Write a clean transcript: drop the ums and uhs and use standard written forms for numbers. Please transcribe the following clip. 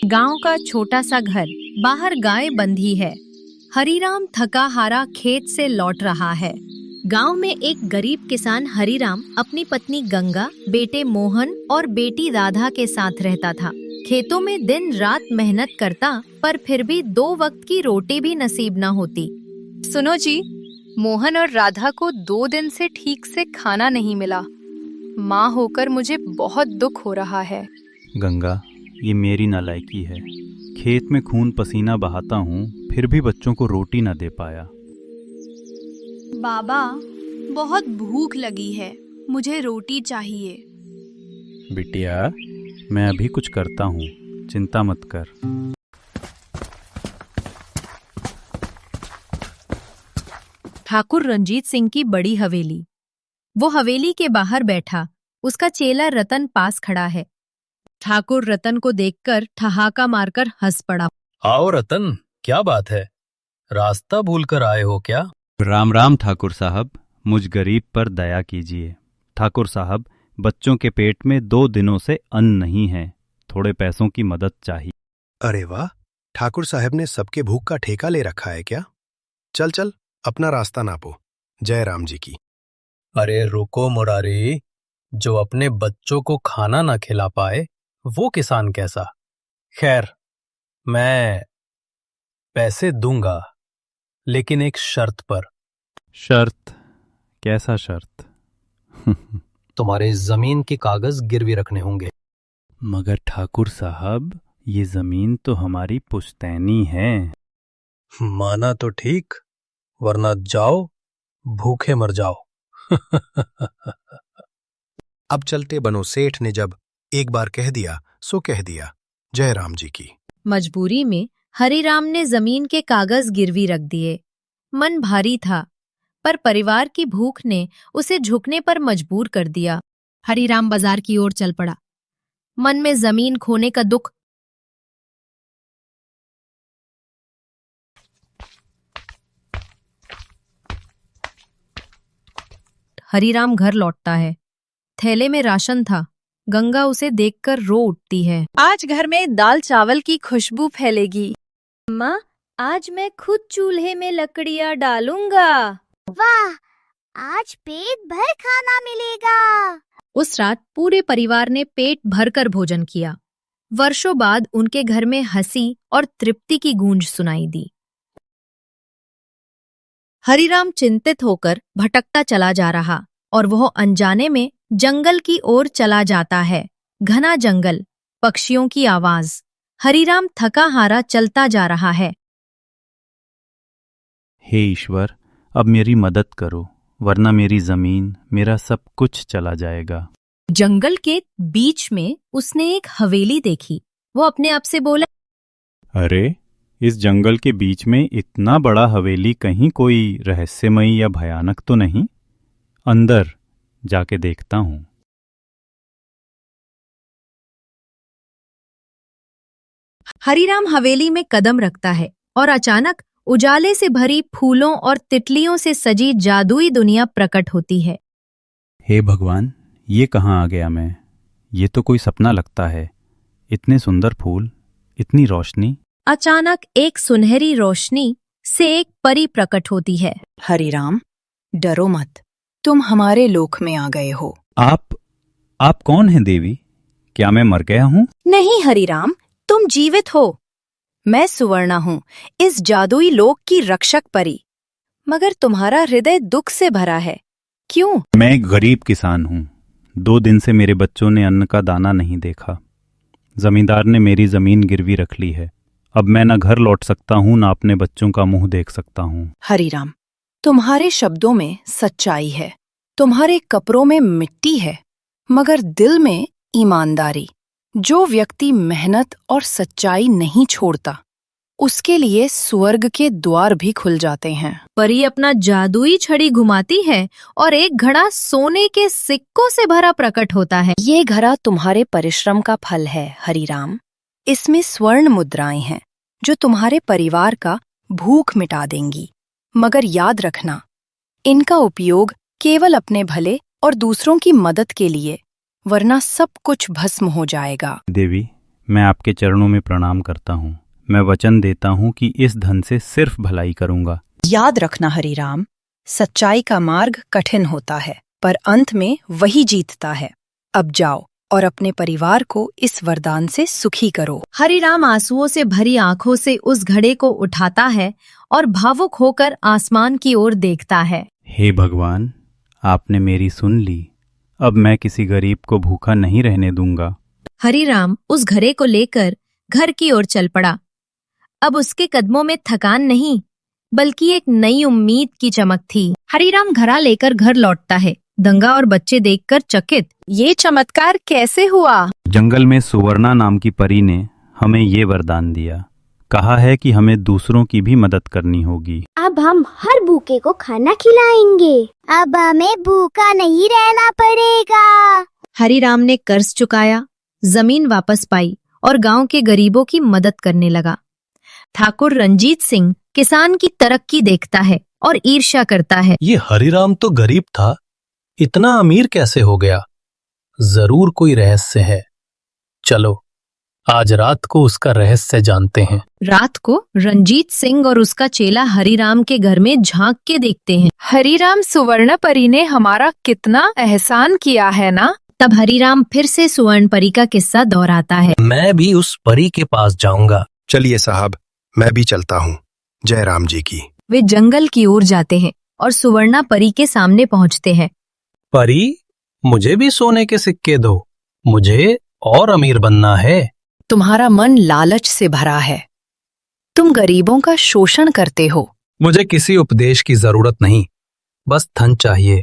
गांव का छोटा सा घर, बाहर गाय बंधी है। हरीराम थका हारा खेत से लौट रहा है। गांव में एक गरीब किसान हरीराम अपनी पत्नी गंगा, बेटे मोहन और बेटी राधा के साथ रहता था। खेतों में दिन रात मेहनत करता, पर फिर भी 2 वक्त की रोटी भी नसीब न होती। सुनो जी, मोहन और राधा को 2 दिन से ठीक से खाना नहीं मिला। माँ होकर मुझे बहुत दुख हो रहा है। गंगा, ये मेरी नालायकी है। खेत में खून पसीना बहाता हूँ, फिर भी बच्चों को रोटी न दे पाया। बाबा, बहुत भूख लगी है, मुझे रोटी चाहिए। बिटिया, मैं अभी कुछ करता हूँ, चिंता मत कर। ठाकुर रंजीत सिंह की बड़ी हवेली। वो हवेली के बाहर बैठा, उसका चेला रतन पास खड़ा है। ठाकुर रतन को देखकर ठहाका मारकर हंस पड़ा। आओ रतन, क्या बात है? रास्ता भूलकर आए हो क्या? राम राम ठाकुर साहब, मुझ गरीब पर दया कीजिए। ठाकुर साहब, बच्चों के पेट में 2 दिनों से अन्न नहीं है, थोड़े पैसों की मदद चाहिए। अरे वाह, ठाकुर साहब ने सबके भूख का ठेका ले रखा है क्या? चल चल, अपना रास्ता नापो। जय राम जी की। अरे रुको मुरारी, जो अपने बच्चों को खाना न खिला पाए वो किसान कैसा? खैर, मैं पैसे दूंगा, लेकिन एक शर्त पर। शर्त? कैसा शर्त? तुम्हारे जमीन के कागज गिरवी रखने होंगे। मगर ठाकुर साहब, ये जमीन तो हमारी पुश्तैनी है। माना तो ठीक, वरना जाओ भूखे मर जाओ। अब चलते बनो, सेठ ने जब एक बार कह दिया सो कह दिया। जय राम जी की। मजबूरी में हरीराम ने जमीन के कागज गिरवी रख दिए। मन भारी था, पर परिवार की भूख ने उसे झुकने पर मजबूर कर दिया। हरीराम बाजार की ओर चल पड़ा, मन में जमीन खोने का दुख। हरीराम घर लौटता है। थैले में राशन था। गंगा उसे देखकर रो उठती है। आज घर में दाल चावल की खुशबू फैलेगी। माँ, आज मैं खुद चूल्हे में लकड़ियाँ डालूंगा। वाह, आज पेट भर खाना मिलेगा। उस रात पूरे परिवार ने पेट भरकर भोजन किया। वर्षों बाद उनके घर में हंसी और तृप्ति की गूंज सुनाई दी। हरीराम चिंतित होकर भटकता चला जा रहा, और वह अनजाने में जंगल की ओर चला जाता है। घना जंगल, पक्षियों की आवाज। हरीराम थका हारा चलता जा रहा है। हे ईश्वर, अब मेरी मदद करो, वरना मेरी जमीन, मेरा सब कुछ चला जाएगा। जंगल के बीच में उसने एक हवेली देखी। वो अपने आप से बोला, अरे, इस जंगल के बीच में इतना बड़ा हवेली, कहीं कोई रहस्यमयी या भयानक तो नहीं? अंदर जाके देखता हूँ। हरीराम हवेली में कदम रखता है, और अचानक उजाले से भरी फूलों और तितलियों से सजी जादुई दुनिया प्रकट होती है। हे भगवान, ये कहाँ आ गया मैं? ये तो कोई सपना लगता है। इतने सुंदर फूल, इतनी रोशनी। अचानक एक सुनहरी रोशनी से एक परी प्रकट होती है। हरीराम, डरो मत, तुम हमारे लोक में आ गए हो। आप कौन हैं देवी? क्या मैं मर गया हूँ? नहीं हरीराम, तुम जीवित हो। मैं सुवर्णा हूँ, इस जादुई लोक की रक्षक परी। मगर तुम्हारा हृदय दुख से भरा है, क्यों? मैं एक गरीब किसान हूँ। 2 दिन से मेरे बच्चों ने अन्न का दाना नहीं देखा। जमींदार ने मेरी जमीन गिरवी रख ली है। अब मैं न घर लौट सकता हूँ, न अपने बच्चों का मुंह देख सकता हूँ। हरीराम, तुम्हारे शब्दों में सच्चाई है, तुम्हारे कपड़ों में मिट्टी है, मगर दिल में ईमानदारी। जो व्यक्ति मेहनत और सच्चाई नहीं छोड़ता, उसके लिए स्वर्ग के द्वार भी खुल जाते हैं। परी अपना जादुई छड़ी घुमाती है, और एक घड़ा सोने के सिक्कों से भरा प्रकट होता है। ये घड़ा तुम्हारे परिश्रम का फल है हरीराम। इसमें स्वर्ण मुद्राएं हैं, जो तुम्हारे परिवार का भूख मिटा देंगी। मगर याद रखना, इनका उपयोग केवल अपने भले और दूसरों की मदद के लिए, वरना सब कुछ भस्म हो जाएगा। देवी, मैं आपके चरणों में प्रणाम करता हूँ। मैं वचन देता हूँ कि इस धन से सिर्फ भलाई करूँगा। याद रखना हरिराम, सच्चाई का मार्ग कठिन होता है पर अंत में वही जीतता है। अब जाओ और अपने परिवार को इस वरदान से सुखी करो। हरिराम आंसुओं से भरी आंखों से उस घड़े को उठाता है और भावुक होकर आसमान की ओर देखता है। हे भगवान, आपने मेरी सुन ली। अब मैं किसी गरीब को भूखा नहीं रहने दूंगा। हरिराम उस घड़े को लेकर घर की ओर चल पड़ा। अब उसके कदमों में थकान नहीं बल्कि एक नई उम्मीद की चमक थी। हरिराम घड़ा लेकर घर लौटता है, गंगा और बच्चे देखकर चकित। ये चमत्कार कैसे हुआ? जंगल में सुवर्णा नाम की परी ने हमें ये वरदान दिया। कहा है कि हमें दूसरों की भी मदद करनी होगी। अब हम हर भूखे को खाना खिलाएंगे। अब हमें भूखा नहीं रहना पड़ेगा। हरिराम ने कर्ज चुकाया, जमीन वापस पाई और गांव के गरीबों की मदद करने लगा। ठाकुर रंजीत सिंह किसान की तरक्की देखता है और ईर्ष्या करता है। ये हरिराम तो गरीब था, इतना अमीर कैसे हो गया? जरूर कोई रहस्य है। चलो आज रात को उसका रहस्य जानते हैं। रात को रंजीत सिंह और उसका चेला हरिराम के घर में झांक के देखते हैं। हरिराम, सुवर्ण परी ने हमारा कितना एहसान किया है ना। तब हरिराम फिर से सुवर्ण परी का किस्सा दोहराता है। मैं भी उस परी के पास जाऊंगा। चलिए साहब, मैं भी चलता हूँ। जय राम जी की। वे जंगल की ओर जाते हैं और सुवर्णा परी के सामने पहुंचते हैं। परी, मुझे भी सोने के सिक्के दो, मुझे और अमीर बनना है। तुम्हारा मन लालच से भरा है। तुम गरीबों का शोषण करते हो। मुझे किसी उपदेश की जरूरत नहीं, बस धन चाहिए।